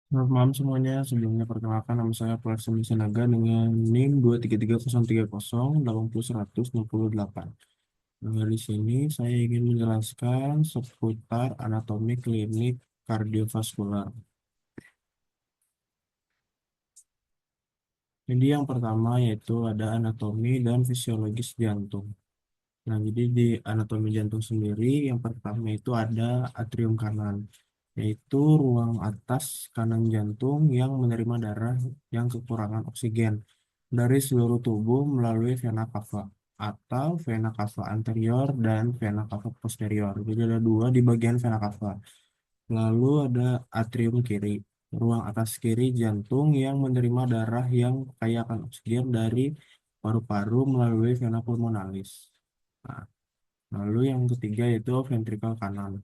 Selamat malam semuanya. Sebelumnya perkenalkan nama saya Pelaksana Sinaga dengan NIM 23303080168. Di sini saya ingin menjelaskan seputar anatomi klinik kardiovaskular. Jadi yang pertama yaitu ada anatomi dan fisiologis jantung. Nah, jadi di anatomi jantung sendiri yang pertama itu ada atrium kanan, yaitu ruang atas kanan jantung yang menerima darah yang kekurangan oksigen dari seluruh tubuh melalui vena cava atau vena cava anterior dan vena cava posterior. Jadi ada dua di bagian vena cava. Lalu ada atrium kiri, ruang atas kiri jantung yang menerima darah yang kaya akan oksigen dari paru-paru melalui vena pulmonalis. Nah, lalu yang ketiga yaitu ventrikel kanan.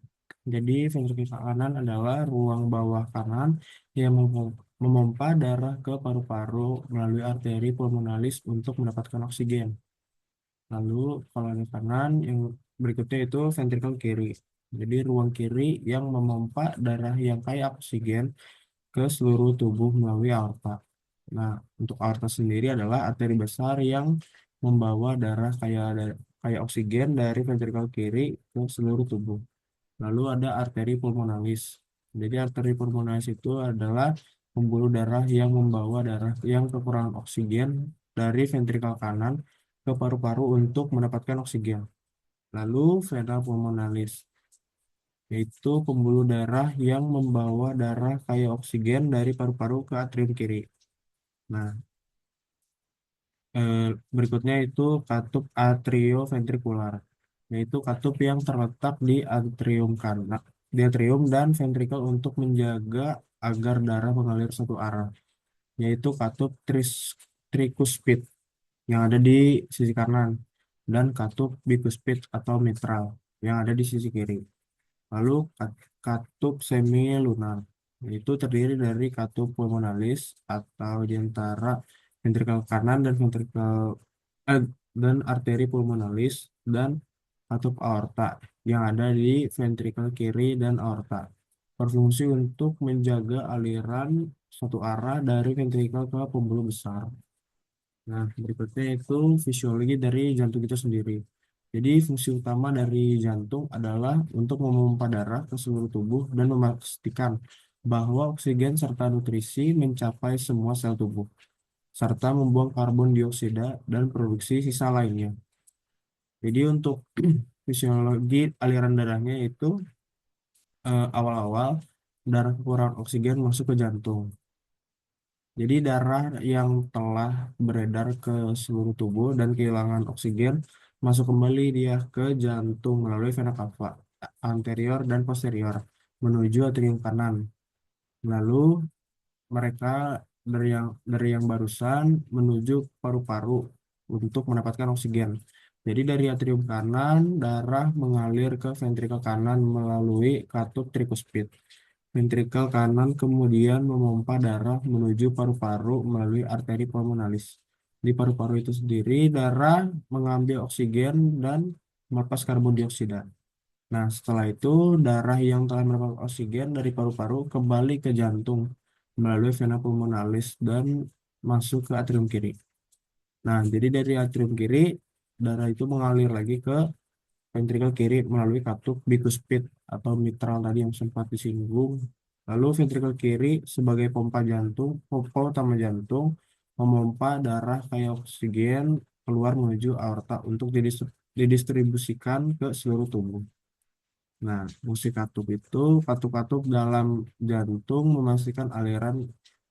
Jadi ventrikel kanan adalah ruang bawah kanan yang memompa darah ke paru-paru melalui arteri pulmonalis untuk mendapatkan oksigen. Lalu kalau yang kanan yang berikutnya itu ventrikel kiri. Jadi ruang kiri yang memompa darah yang kaya oksigen ke seluruh tubuh melalui aorta. Nah, untuk aorta sendiri adalah arteri besar yang membawa darah kaya oksigen dari ventrikel kiri ke seluruh tubuh. Lalu ada arteri pulmonalis. Jadi arteri pulmonalis itu adalah pembuluh darah yang membawa darah yang kekurangan oksigen dari ventrikel kanan ke paru-paru untuk mendapatkan oksigen. Lalu vena pulmonalis, yaitu pembuluh darah yang membawa darah kaya oksigen dari paru-paru ke atrium kiri. Nah, eh, berikutnya itu katup atrioventrikular, yaitu katup yang terletak di atrium kanan, di atrium dan ventrikel untuk menjaga agar darah mengalir satu arah, yaitu katup trikuspid yang ada di sisi kanan dan katup bikuspid atau mitral yang ada di sisi kiri. Lalu katup semilunar itu terdiri dari katup pulmonalis atau di antara ventrikel kanan dan eh, dan arteri pulmonalis dan katup aorta yang ada di ventrikel kiri dan aorta. Berfungsi untuk menjaga aliran satu arah dari ventrikel ke pembuluh besar. Nah, berikutnya itu fisiologi dari jantung itu sendiri. Jadi, fungsi utama dari jantung adalah untuk memompa darah ke seluruh tubuh dan memastikan bahwa oksigen serta nutrisi mencapai semua sel tubuh, serta membuang karbon dioksida dan produksi sisa lainnya. Jadi, untuk fisiologi aliran darahnya itu awal-awal darah kekurangan oksigen masuk ke jantung. Jadi darah yang telah beredar ke seluruh tubuh dan kehilangan oksigen masuk kembali dia ke jantung melalui vena cava anterior dan posterior menuju atrium kanan. Lalu mereka dari yang barusan menuju paru-paru untuk mendapatkan oksigen. Jadi dari atrium kanan darah mengalir ke ventrikel kanan melalui katup trikuspid. Ventrikel kanan kemudian memompa darah menuju paru-paru melalui arteri pulmonalis. Di paru-paru itu sendiri, darah mengambil oksigen dan melepas karbon dioksida. Nah, setelah itu, darah yang telah mendapat oksigen dari paru-paru kembali ke jantung melalui vena pulmonalis dan masuk ke atrium kiri. Nah, jadi dari atrium kiri, darah itu mengalir lagi ke ventrikel kiri melalui katup bikuspid atau mitral tadi yang sempat disinggung. Lalu ventrikel kiri sebagai pompa utama jantung, memompa darah kayak oksigen keluar menuju aorta untuk didistribusikan ke seluruh tubuh. Nah, fungsi katup-katup dalam jantung memastikan aliran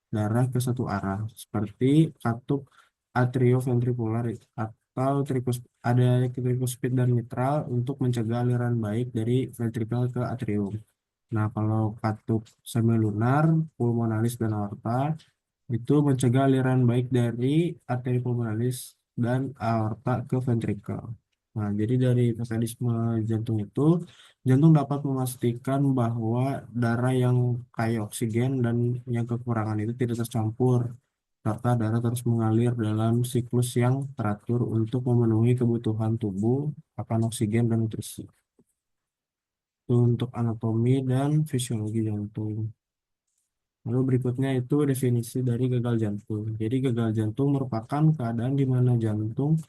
darah ke satu arah, seperti katup atrioventrikular atau ada trikuspid dan mitral untuk mencegah aliran baik dari ventrikel ke atrium. Nah, kalau katup semilunar, pulmonalis dan aorta itu mencegah aliran baik dari arteri pulmonalis dan aorta ke ventrikel. Nah, jadi dari mekanisme jantung itu, jantung dapat memastikan bahwa darah yang kaya oksigen dan yang kekurangan itu tidak tercampur, serta darah terus mengalir dalam siklus yang teratur untuk memenuhi kebutuhan tubuh akan oksigen dan nutrisi. Itu untuk anatomi dan fisiologi jantung. Lalu berikutnya itu definisi dari gagal jantung. Jadi gagal jantung merupakan keadaan di mana jantung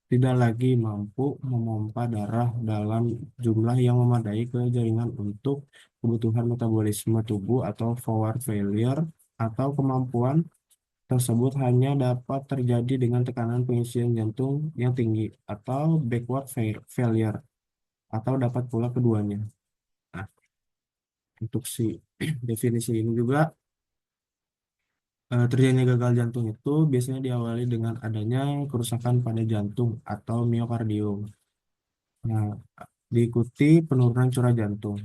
tidak lagi mampu memompa darah dalam jumlah yang memadai ke jaringan untuk kebutuhan metabolisme tubuh atau forward failure, atau kemampuan tersebut hanya dapat terjadi dengan tekanan pengisian jantung yang tinggi, atau backward failure, atau dapat pula keduanya. Nah, untuk si definisi ini juga, terjadinya gagal jantung itu biasanya diawali dengan adanya kerusakan pada jantung atau miokardium. Nah, diikuti penurunan curah jantung.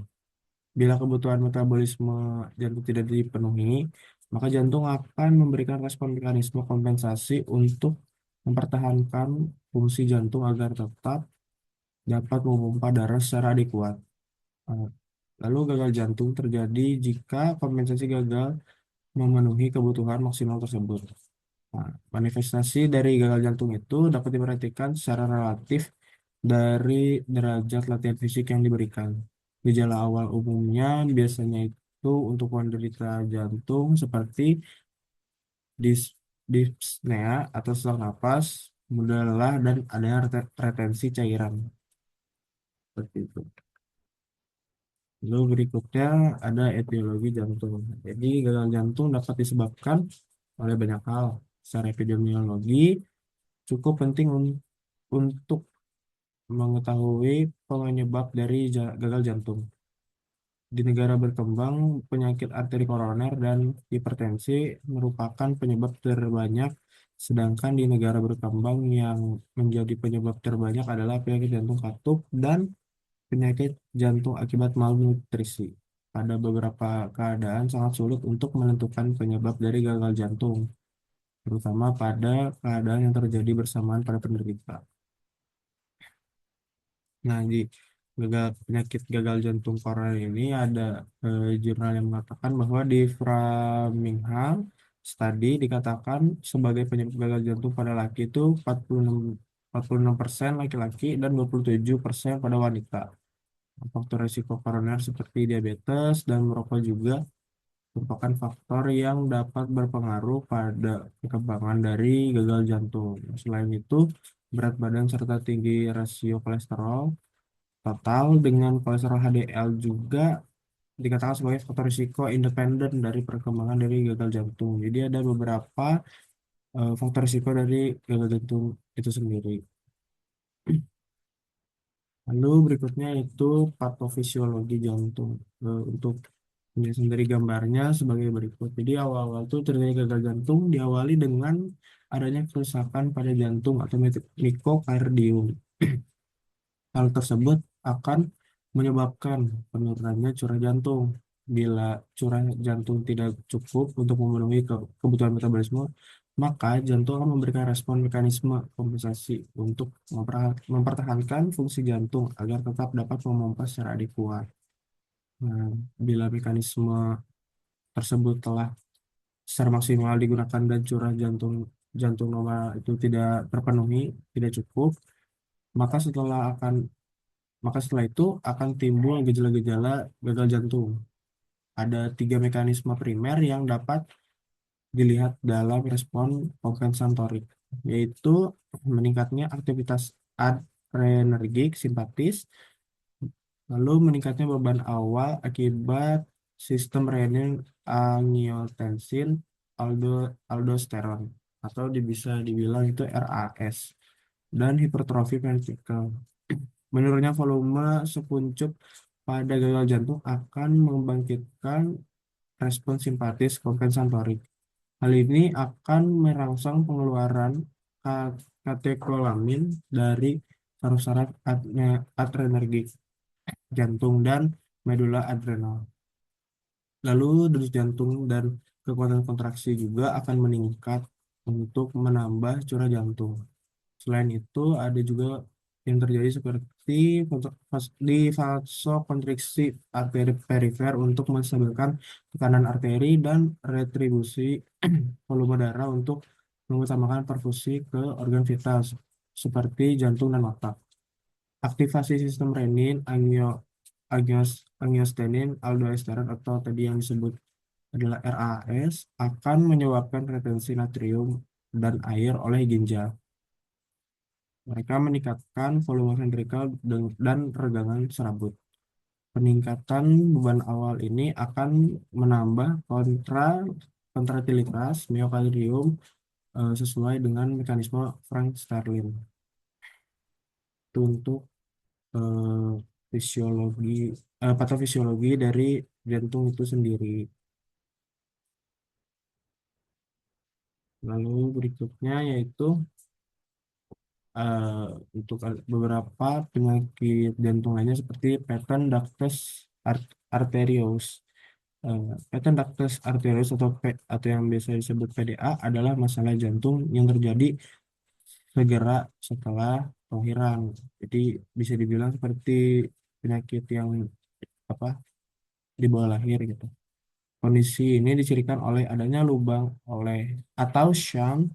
Bila kebutuhan metabolisme jantung tidak dipenuhi, maka jantung akan memberikan respon mekanisme kompensasi untuk mempertahankan fungsi jantung agar tetap dapat memompa darah secara adekuat. Eh, Lalu gagal jantung terjadi jika kompensasi gagal memenuhi kebutuhan maksimal tersebut. Nah, manifestasi dari gagal jantung itu dapat diperhatikan secara relatif dari derajat latihan fisik yang diberikan. Gejala awal umumnya biasanya itu untuk penderita jantung seperti dis dyspnea atau sesak napas, mudah lelah, dan adanya retensi cairan. Seperti itu. Lalu berikutnya ada etiologi jantung. Jadi gagal jantung dapat disebabkan oleh banyak hal. Secara epidemiologi, cukup penting untuk mengetahui penyebab dari gagal jantung. Di negara berkembang, penyakit arteri koroner dan hipertensi merupakan penyebab terbanyak, sedangkan di negara berkembang yang menjadi penyebab terbanyak adalah penyakit jantung katup dan penyakit jantung akibat malnutrisi. Pada beberapa keadaan sangat sulit untuk menentukan penyebab dari gagal jantung, terutama pada keadaan yang terjadi bersamaan pada penderita. Nah, di penyakit gagal jantung koroner ini ada jurnal yang mengatakan bahwa di Framingham Study dikatakan sebagai penyebab gagal jantung pada laki itu 46% laki-laki dan 27% pada wanita. Faktor risiko koroner seperti diabetes dan merokok juga merupakan faktor yang dapat berpengaruh pada perkembangan dari gagal jantung. Selain itu, berat badan serta tinggi rasio kolesterol total dengan kolesterol HDL juga dikatakan sebagai faktor risiko independen dari perkembangan dari gagal jantung. Jadi ada beberapa faktor risiko dari gagal jantung itu sendiri. Lalu berikutnya itu patofisiologi jantung. Untuk penjelasan dari gambarnya sebagai berikut. Jadi awal-awal itu terjadi gagal jantung diawali dengan adanya kerusakan pada jantung atau miokardium. Hal tersebut akan menyebabkan penurunannya curah jantung. Bila curah jantung tidak cukup untuk memenuhi kebutuhan metabolisme, maka jantung akan memberikan respon mekanisme kompensasi untuk mempertahankan fungsi jantung agar tetap dapat memompa secara adekuat. Nah, bila mekanisme tersebut telah secara maksimal digunakan dan curah jantung jantung normal itu tidak terpenuhi, tidak cukup, maka setelah itu akan timbul gejala-gejala gagal jantung. Ada tiga mekanisme primer yang dapat dilihat dalam respon kompensatorik, yaitu meningkatnya aktivitas adrenergik simpatis, lalu meningkatnya beban awal akibat sistem renin-angiotensin aldo, aldosteron, atau bisa dibilang itu RAS, dan hipertrofi ventrikel. Menurunnya volume sepuncup pada gagal jantung akan membangkitkan respon simpatis kompensatorik. Hal ini akan merangsang pengeluaran katekolamin dari saraf-saraf adrenergik jantung dan medula adrenal. Lalu denyut jantung dan kekuatan kontraksi juga akan meningkat untuk menambah curah jantung. Selain itu, ada juga yang terjadi seperti di vasokonstriksi arteri perifer untuk menstabilkan tekanan arteri dan retribusi volume darah untuk mengutamakan perfusi ke organ vital seperti jantung dan mata. Aktivasi sistem renin, angiotensin, aldosteron atau tadi yang disebut adalah RAS akan menyebabkan retensi natrium dan air oleh ginjal. Mereka meningkatkan volume ventrikal dan regangan serabut. Peningkatan beban awal ini akan menambah kontratilitas miokardium sesuai dengan mekanisme Frank Starling. Itu untuk eh, fisiologi patofisiologi dari jantung itu sendiri. Lalu berikutnya yaitu eh, untuk beberapa penyakit jantung lainnya seperti patent ductus arteriosus. Patent ductus arteriosus atau yang biasa disebut PDA adalah masalah jantung yang terjadi segera setelah kelahiran. Jadi bisa dibilang seperti penyakit yang apa di bawah lahir gitu. Kondisi ini dicirikan oleh adanya lubang atau shunt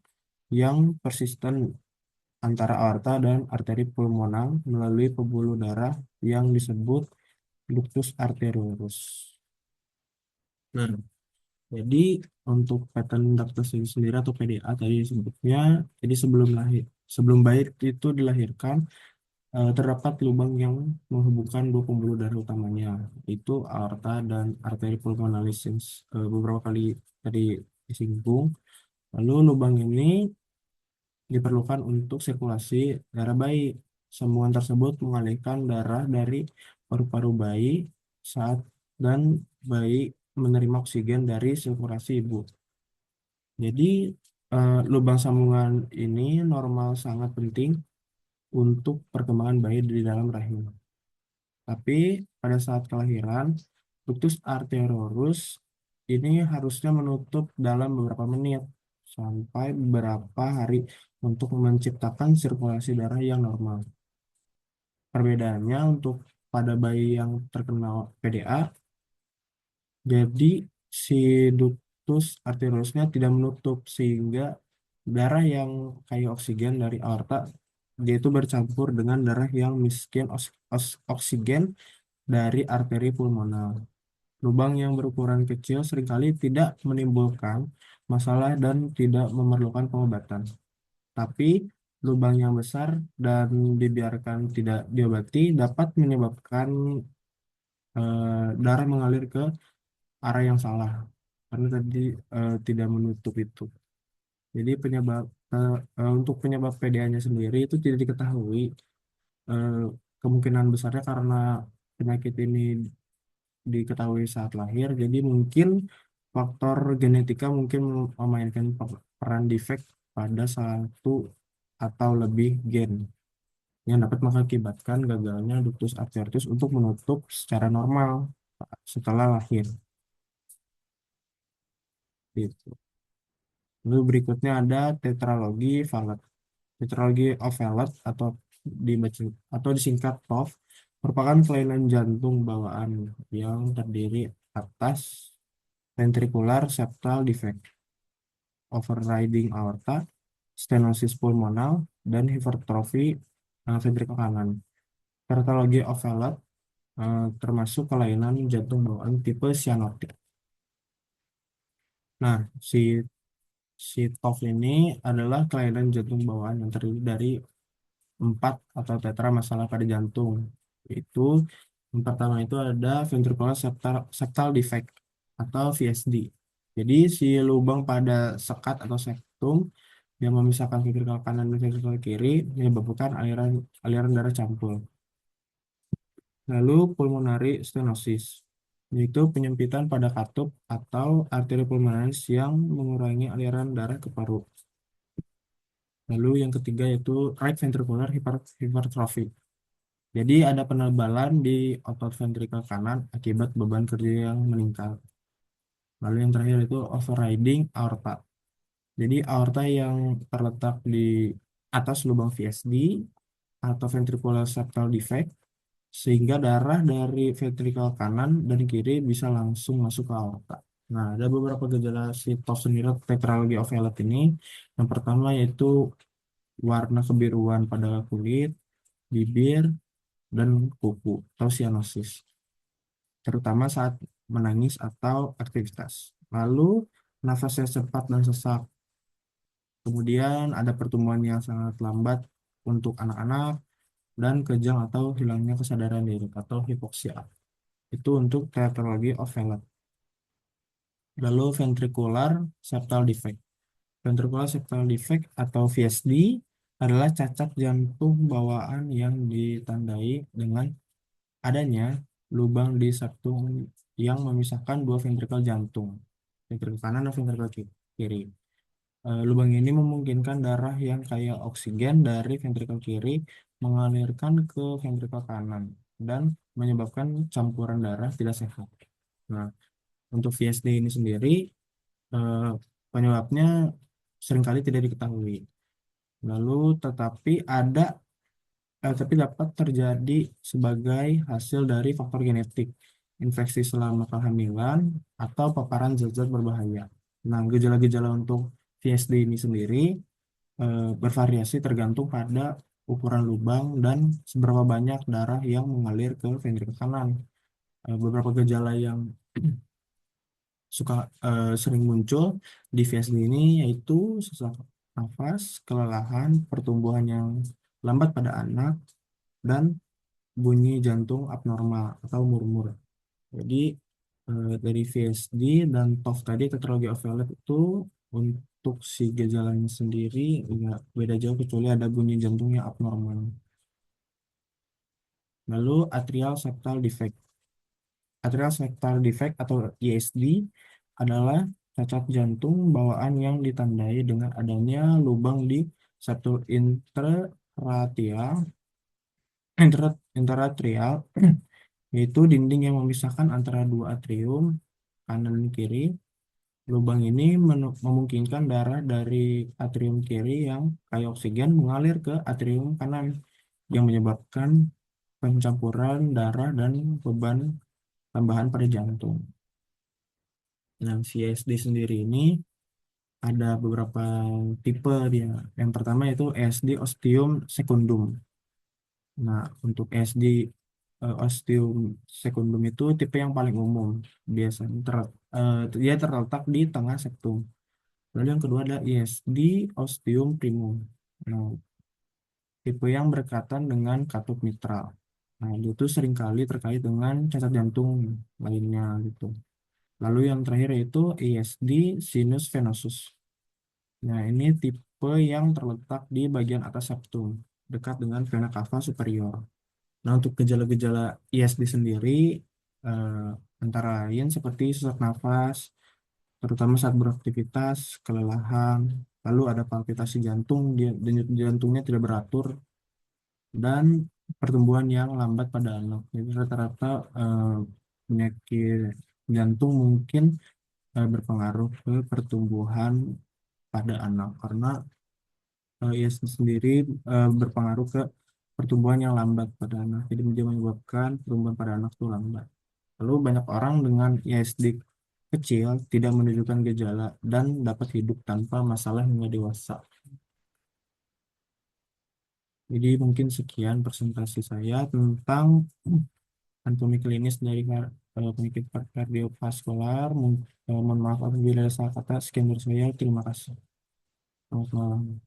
yang persisten antara aorta dan arteri pulmonal melalui pembuluh darah yang disebut ductus arteriosus. Nah, jadi untuk pattern ductus ini sendiri atau PDA tadi disebutnya, jadi sebelum bayi itu dilahirkan, terdapat lubang yang menghubungkan dua pembuluh darah utamanya, itu aorta dan arteri pulmonalis yang beberapa kali tadi disinggung. Lalu lubang ini diperlukan untuk sirkulasi darah bayi. Sambungan tersebut mengalirkan darah dari paru-paru bayi saat dan bayi menerima oksigen dari sirkulasi ibu. Jadi lubang sambungan ini normal sangat penting untuk perkembangan bayi di dalam rahim. Tapi pada saat kelahiran, ductus arteriosus ini harusnya menutup dalam beberapa menit sampai beberapa hari untuk menciptakan sirkulasi darah yang normal. Perbedaannya untuk pada bayi yang terkena PDA, jadi si ductus arteriosusnya tidak menutup sehingga darah yang kaya oksigen dari aorta dia itu bercampur dengan darah yang miskin oksigen dari arteri pulmonal. Lubang yang berukuran kecil seringkali tidak menimbulkan masalah dan tidak memerlukan pengobatan. Tapi lubang yang besar dan dibiarkan tidak diobati dapat menyebabkan darah mengalir ke arah yang salah karena tadi tidak menutup itu. Jadi untuk penyebab PDA-nya sendiri itu tidak diketahui. Eh, Kemungkinan besarnya karena penyakit ini diketahui saat lahir, jadi mungkin faktor genetika mungkin memainkan peran defek pada satu atau lebih gen yang dapat mengakibatkan gagalnya ductus arteriosus untuk menutup secara normal setelah lahir. Gitu. Lalu berikutnya ada tetralogi Fallot. Tetralogi of Fallot dibaca atau disingkat TOF merupakan kelainan jantung bawaan yang terdiri atas ventricular septal defect, overriding aorta, stenosis pulmonal, dan hipertrofi ventrikel kanan. Tetralogi of Fallot termasuk kelainan jantung bawaan tipe cyanotic. Nah, si si TOF ini adalah kelainan jantung bawaan yang terdiri dari empat atau tetra masalah pada jantung. Itu yang pertama itu ada ventricular septal defect atau VSD. Jadi si lubang pada sekat atau septum yang memisahkan ventrikel kanan dan ventrikel kiri menyebabkan aliran aliran darah campur. Lalu pulmonary stenosis, yaitu penyempitan pada katup atau arteri pulmonalis yang mengurangi aliran darah ke paru. Lalu yang ketiga yaitu right ventricular hypertrophy. Jadi ada penebalan di otot ventrikel kanan akibat beban kerja yang meningkat. Lalu yang terakhir itu overriding aorta. Jadi aorta yang terletak di atas lubang VSD atau ventricular septal defect sehingga darah dari ventrikel kanan dan kiri bisa langsung masuk ke aorta. Nah, ada beberapa gejala si TOF sendiri tetralogy of Fallot ini. Yang pertama yaitu warna kebiruan pada kulit, bibir, dan kuku atau cyanosis, terutama saat menangis atau aktivitas. Lalu nafasnya cepat dan sesak. Kemudian ada pertumbuhan yang sangat lambat untuk anak-anak dan kejang atau hilangnya kesadaran diri atau hipoksia. Itu untuk tetralogy of Fallot. Lalu ventricular septal defect. Ventricular septal defect atau VSD adalah cacat jantung bawaan yang ditandai dengan adanya lubang di septum yang memisahkan dua ventrikel jantung, ventrikel kanan dan ventrikel kiri. Lubang ini memungkinkan darah yang kaya oksigen dari ventrikel kiri mengalirkan ke ventrikel kanan dan menyebabkan campuran darah tidak sehat. Nah, untuk VSD ini sendiri, eh, penyebabnya seringkali tidak diketahui. Lalu, tapi dapat terjadi sebagai hasil dari faktor genetik, infeksi selama kehamilan, atau paparan zat-zat berbahaya. Nah, gejala-gejala untuk VSD ini sendiri bervariasi tergantung pada ukuran lubang dan seberapa banyak darah yang mengalir ke ventrikel kanan. Beberapa gejala yang suka sering muncul di VSD ini yaitu sesak nafas, kelelahan, pertumbuhan yang lambat pada anak, dan bunyi jantung abnormal atau murmur. Jadi dari VSD dan TOF tadi, tetralogy of Fallot itu untuk si gejalanya sendiri nggak beda jauh kecuali ada bunyi jantung yang abnormal. Lalu atrial septal defect. Atrial septal defect atau ISD adalah cacat jantung bawaan yang ditandai dengan adanya lubang di septul interatrial, yaitu dinding yang memisahkan antara dua atrium kanan dan kiri. Lubang ini memungkinkan darah dari atrium kiri yang kaya oksigen mengalir ke atrium kanan yang menyebabkan pencampuran darah dan beban tambahan pada jantung. Nah, CSD sendiri ini ada beberapa tipe dia. Yang pertama itu ESD ostium secundum. Nah, untuk ESD ostium secundum itu tipe yang paling umum. Biasanya dia terletak di tengah septum. Lalu yang kedua ada ISD ostium primum. Nah, tipe yang berkaitan dengan katup mitral. Nah, itu seringkali terkait dengan cacat jantung lainnya gitu. Lalu yang terakhir yaitu ISD sinus venosus. Nah, ini tipe yang terletak di bagian atas septum, dekat dengan vena cava superior. Nah, untuk gejala-gejala ISD sendiri, eh, antara lain seperti sesak nafas, terutama saat beraktivitas, kelelahan, lalu ada palpitasi jantung, denyut jantungnya tidak beratur, dan pertumbuhan yang lambat pada anak. Jadi rata-rata penyakit jantung mungkin berpengaruh ke pertumbuhan pada anak karena ISD sendiri berpengaruh ke pertumbuhan yang lambat pada anak. Jadi dia menyebabkan pertumbuhan pada anak itu lambat. Lalu banyak orang dengan ISD kecil tidak menunjukkan gejala dan dapat hidup tanpa masalah hingga dewasa. Jadi mungkin sekian presentasi saya tentang anatomi klinis dari penyakit kardiovaskular. Mohon maaf apabila ada salah kata. Sekian dari saya. Terima kasih. Selamat malam.